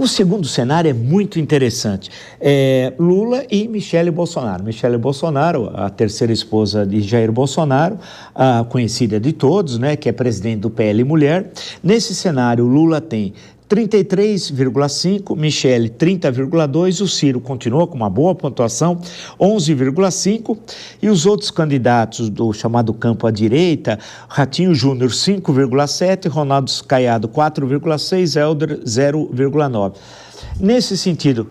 O segundo cenário é muito interessante. Lula e Michele Bolsonaro. Michele Bolsonaro, a terceira esposa de Jair Bolsonaro, a conhecida de todos, né, que é presidente do PL Mulher. Nesse cenário, Lula tem 33,5%, Michele 30,2%, o Ciro continua com uma boa pontuação, 11,5%, e os outros candidatos do chamado campo à direita, Ratinho Júnior 5,7%, Ronaldo Caiado 4,6%, Helder 0,9%. Nesse sentido,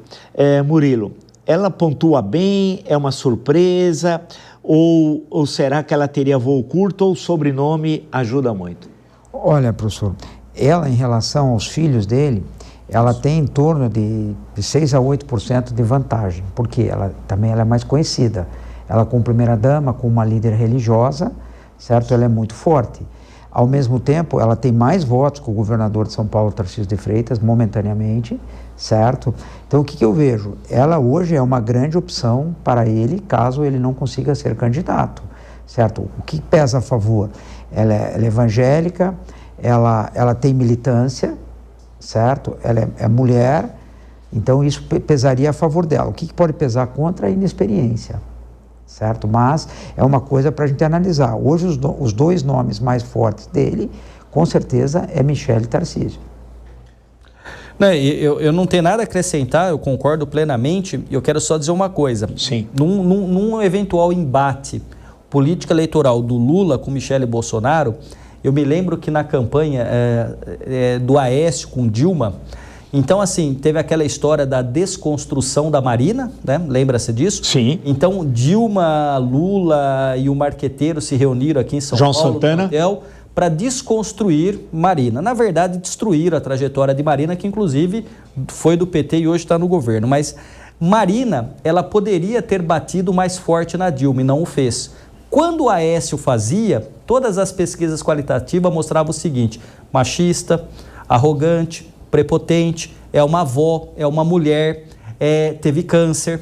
Murilo, ela pontua bem, é uma surpresa, ou será que ela teria voo curto ou o sobrenome ajuda muito? Olha, professor, ela, em relação aos filhos dele, ela tem em torno de 6 a 8% de vantagem, porque ela é mais conhecida. Ela, como primeira-dama, como uma líder religiosa, certo? Ela é muito forte. Ao mesmo tempo, ela tem mais votos que o governador de São Paulo, Tarcísio de Freitas, momentaneamente, certo? Então, o que eu vejo? Ela hoje é uma grande opção para ele, caso ele não consiga ser candidato, certo? O que pesa a favor? Ela é evangélica, ela tem militância, certo? Ela é mulher, então isso pesaria a favor dela. O que pode pesar contra? A inexperiência, certo? Mas é uma coisa para a gente analisar. Hoje os dois nomes mais fortes dele, com certeza, é Michele e Tarcísio. Não, eu não tenho nada a acrescentar, eu concordo plenamente, eu quero só dizer uma coisa. Sim. Num eventual embate político eleitoral do Lula com Michele Bolsonaro, eu me lembro que na campanha do Aécio com Dilma, então assim, teve aquela história da desconstrução da Marina, né? Lembra-se disso? Sim. Então Dilma, Lula e o Marqueteiro se reuniram aqui em São João Paulo, Santana, no hotel, para desconstruir Marina. Na verdade, destruir a trajetória de Marina, que inclusive foi do PT e hoje está no governo. Mas Marina, ela poderia ter batido mais forte na Dilma e não o fez. Quando o Aécio fazia, todas as pesquisas qualitativas mostravam o seguinte: machista, arrogante, prepotente, é uma avó, é uma mulher, teve câncer.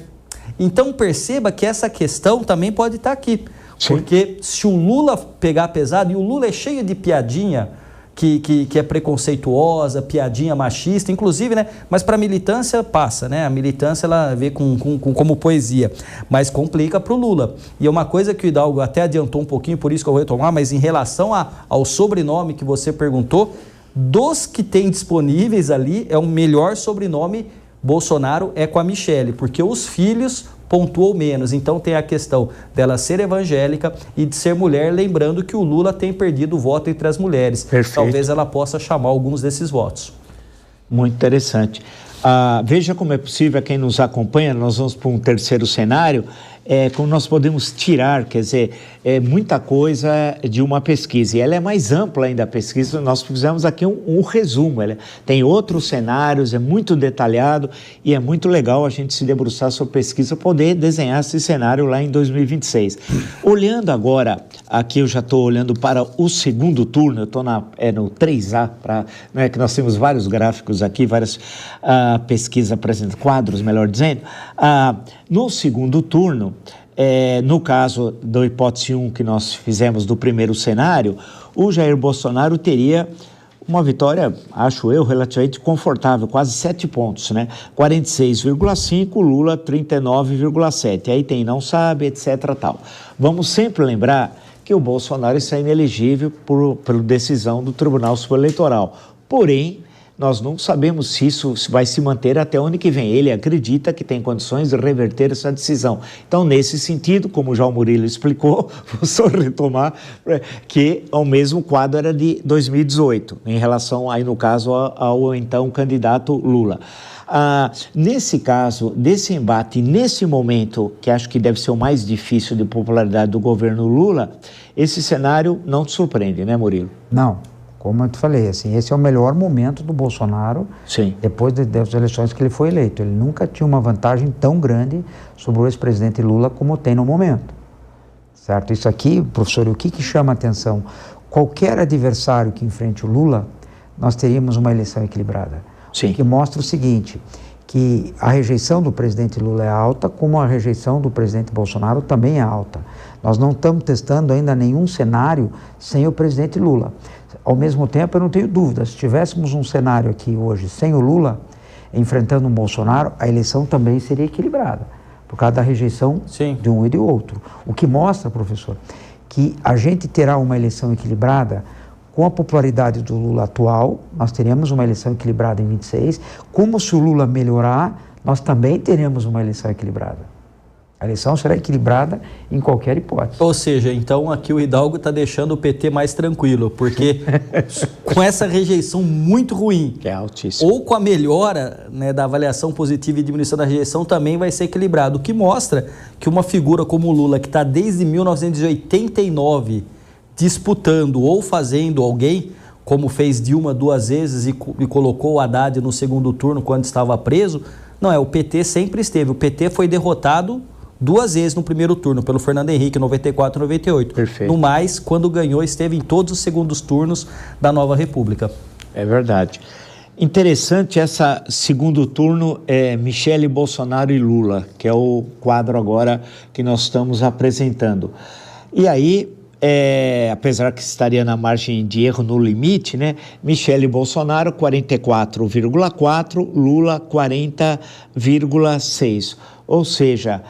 Então perceba que essa questão também pode estar aqui. Sim. Porque se o Lula pegar pesado, e o Lula é cheio de piadinha, que é preconceituosa, piadinha machista, inclusive, né? Mas para a militância passa, né? A militância ela vê como poesia, mas complica para o Lula. E é uma coisa que o Hidalgo até adiantou um pouquinho, por isso que eu vou retomar, mas em relação ao sobrenome que você perguntou, dos que tem disponíveis ali, é o melhor sobrenome Bolsonaro é com a Michele, porque os filhos pontuou menos. Então tem a questão dela ser evangélica e de ser mulher, lembrando que o Lula tem perdido o voto entre as mulheres. Perfeito. Talvez ela possa chamar alguns desses votos. Muito interessante. Veja como é possível, quem nos acompanha, nós vamos para um terceiro cenário, como nós podemos tirar, quer dizer, muita coisa de uma pesquisa, e ela é mais ampla ainda a pesquisa, nós fizemos aqui um resumo, ela tem outros cenários, é muito detalhado, e é muito legal a gente se debruçar sobre pesquisa, poder desenhar esse cenário lá em 2026. Olhando agora, aqui eu já estou olhando para o segundo turno, eu estou no 3A, né, que nós temos vários gráficos aqui, várias pesquisas apresentando, quadros, melhor dizendo, no segundo turno, no caso da hipótese 1 que nós fizemos do primeiro cenário, o Jair Bolsonaro teria uma vitória, acho eu, relativamente confortável, quase 7 pontos, né? 46,5, Lula 39,7. Aí tem não sabe, etc. tal. Vamos sempre lembrar que o Bolsonaro está inelegível por decisão do Tribunal Superior Eleitoral. Porém, nós não sabemos se isso vai se manter até o ano que vem. Ele acredita que tem condições de reverter essa decisão. Então, nesse sentido, como já o Murilo explicou, vou só retomar, que o mesmo quadro era de 2018, em relação, aí no caso, ao então candidato Lula. Nesse caso, desse embate, nesse momento, que acho que deve ser o mais difícil de popularidade do governo Lula, esse cenário não te surpreende, né, Murilo? Não. Como eu te falei, assim, esse é o melhor momento do Bolsonaro. Sim. Depois das eleições que ele foi eleito. Ele nunca tinha uma vantagem tão grande sobre o ex-presidente Lula como tem no momento. Certo? Isso aqui, professor, o que chama a atenção? Qualquer adversário que enfrente o Lula, nós teríamos uma eleição equilibrada. Sim. O que mostra o seguinte, que a rejeição do presidente Lula é alta, como a rejeição do presidente Bolsonaro também é alta. Nós não estamos testando ainda nenhum cenário sem o presidente Lula. Ao mesmo tempo, eu não tenho dúvida, se tivéssemos um cenário aqui hoje sem o Lula, enfrentando um Bolsonaro, a eleição também seria equilibrada, por causa da rejeição de um e de outro. O que mostra, professor, que a gente terá uma eleição equilibrada com a popularidade do Lula atual. Nós teremos uma eleição equilibrada em 26, como se o Lula melhorar, nós também teremos uma eleição equilibrada. A eleição será equilibrada em qualquer hipótese. Ou seja, então aqui o Hidalgo está deixando o PT mais tranquilo, porque com essa rejeição muito ruim, que é altíssimo, ou com a melhora, né, da avaliação positiva e diminuição da rejeição, também vai ser equilibrado. O que mostra que uma figura como o Lula, que está desde 1989 disputando ou fazendo alguém, como fez Dilma 2 vezes e colocou o Haddad no segundo turno quando estava preso, não é, o PT sempre esteve. O PT foi derrotado 2 vezes no primeiro turno, pelo Fernando Henrique, 94 e 98. Perfeito. No mais, quando ganhou, esteve em todos os segundos turnos da nova República. É verdade. Interessante essa segundo turno, Michele, Bolsonaro e Lula, que é o quadro agora que nós estamos apresentando. E aí, apesar que estaria na margem de erro no limite, né? Michele Bolsonaro 44,4, Lula 40,6. Ou seja,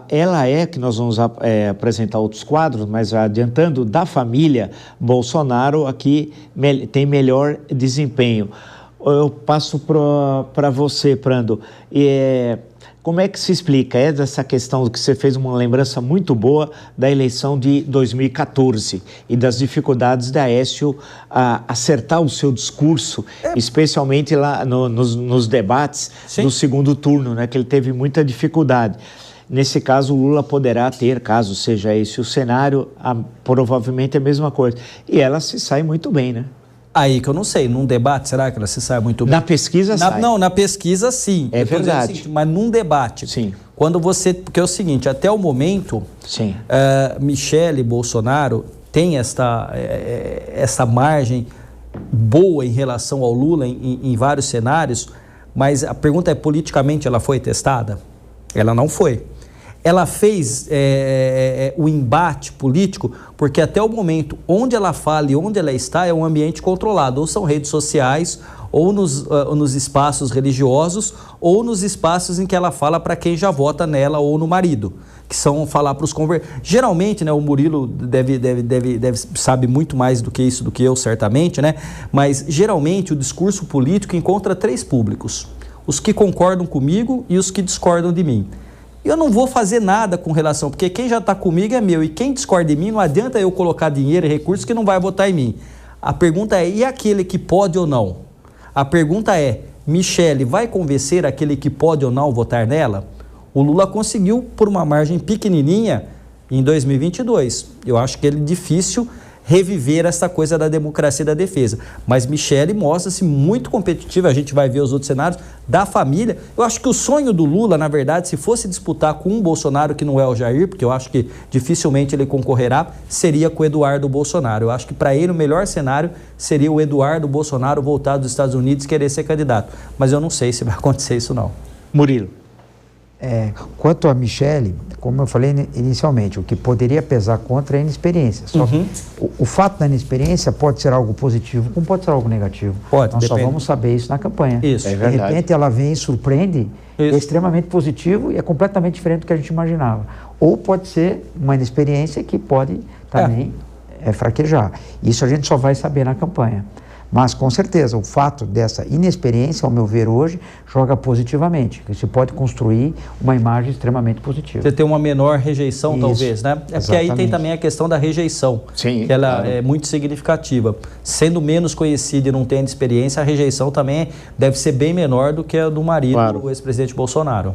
ela que nós vamos apresentar outros quadros, mas adiantando, da família Bolsonaro aqui tem melhor desempenho. Eu passo para você, Prando. Como é que se explica dessa questão que você fez uma lembrança muito boa da eleição de 2014 e das dificuldades da Aécio a acertar o seu discurso, especialmente lá nos debates do segundo turno, né, que ele teve muita dificuldade. Nesse caso, o Lula poderá ter, caso seja esse o cenário, provavelmente a mesma coisa. E ela se sai muito bem, né? Aí que eu não sei, num debate, será que ela se sai muito bem? Na pesquisa sai. Não, na pesquisa sim. É verdade. Seguinte, mas num debate. Sim. Porque é o seguinte, até o momento, sim. Michele Bolsonaro tem essa margem boa em relação ao Lula em vários cenários, mas a pergunta é, politicamente ela foi testada? Ela não foi. Ela fez o embate político porque até o momento onde ela fala e onde ela está é um ambiente controlado, ou são redes sociais, ou nos espaços religiosos, ou nos espaços em que ela fala para quem já vota nela ou no marido, que são falar para os convertidos. Geralmente, né, o Murilo sabe muito mais do que isso do que eu, certamente, né? Mas geralmente o discurso político encontra 3 públicos: os que concordam comigo e os que discordam de mim. Eu não vou fazer nada com relação, porque quem já está comigo é meu, e quem discorda de mim, não adianta eu colocar dinheiro e recursos que não vai votar em mim. A pergunta é, e aquele que pode ou não? A pergunta é, Michele vai convencer aquele que pode ou não votar nela? O Lula conseguiu por uma margem pequenininha em 2022. Eu acho que é difícil reviver essa coisa da democracia e da defesa. Mas Michele mostra-se muito competitiva, a gente vai ver os outros cenários, da família. Eu acho que o sonho do Lula, na verdade, se fosse disputar com um Bolsonaro que não é o Jair, porque eu acho que dificilmente ele concorrerá, seria com o Eduardo Bolsonaro. Eu acho que para ele o melhor cenário seria o Eduardo Bolsonaro voltar dos Estados Unidos e querer ser candidato. Mas eu não sei se vai acontecer isso não. Murilo. Quanto a Michele, como eu falei inicialmente, o que poderia pesar contra é a inexperiência. Só que o fato da inexperiência pode ser algo positivo, como pode ser algo negativo. Pode, Nós depende. só vamos saber isso na campanha. Isso, é de verdade. repente ela vem e surpreende, é extremamente positivo e é completamente diferente do que a gente imaginava. Ou pode ser uma inexperiência que pode também fraquejar. Isso a gente só vai saber na campanha. Mas, com certeza, o fato dessa inexperiência, ao meu ver hoje, joga positivamente. Você pode construir uma imagem extremamente positiva. Você tem uma menor rejeição, Isso, talvez, né? Porque aí tem também a questão da rejeição, sim, que ela claro. é muito significativa. Sendo menos conhecida e não tendo experiência, a rejeição também deve ser bem menor do que a do marido, claro. o ex-presidente Bolsonaro.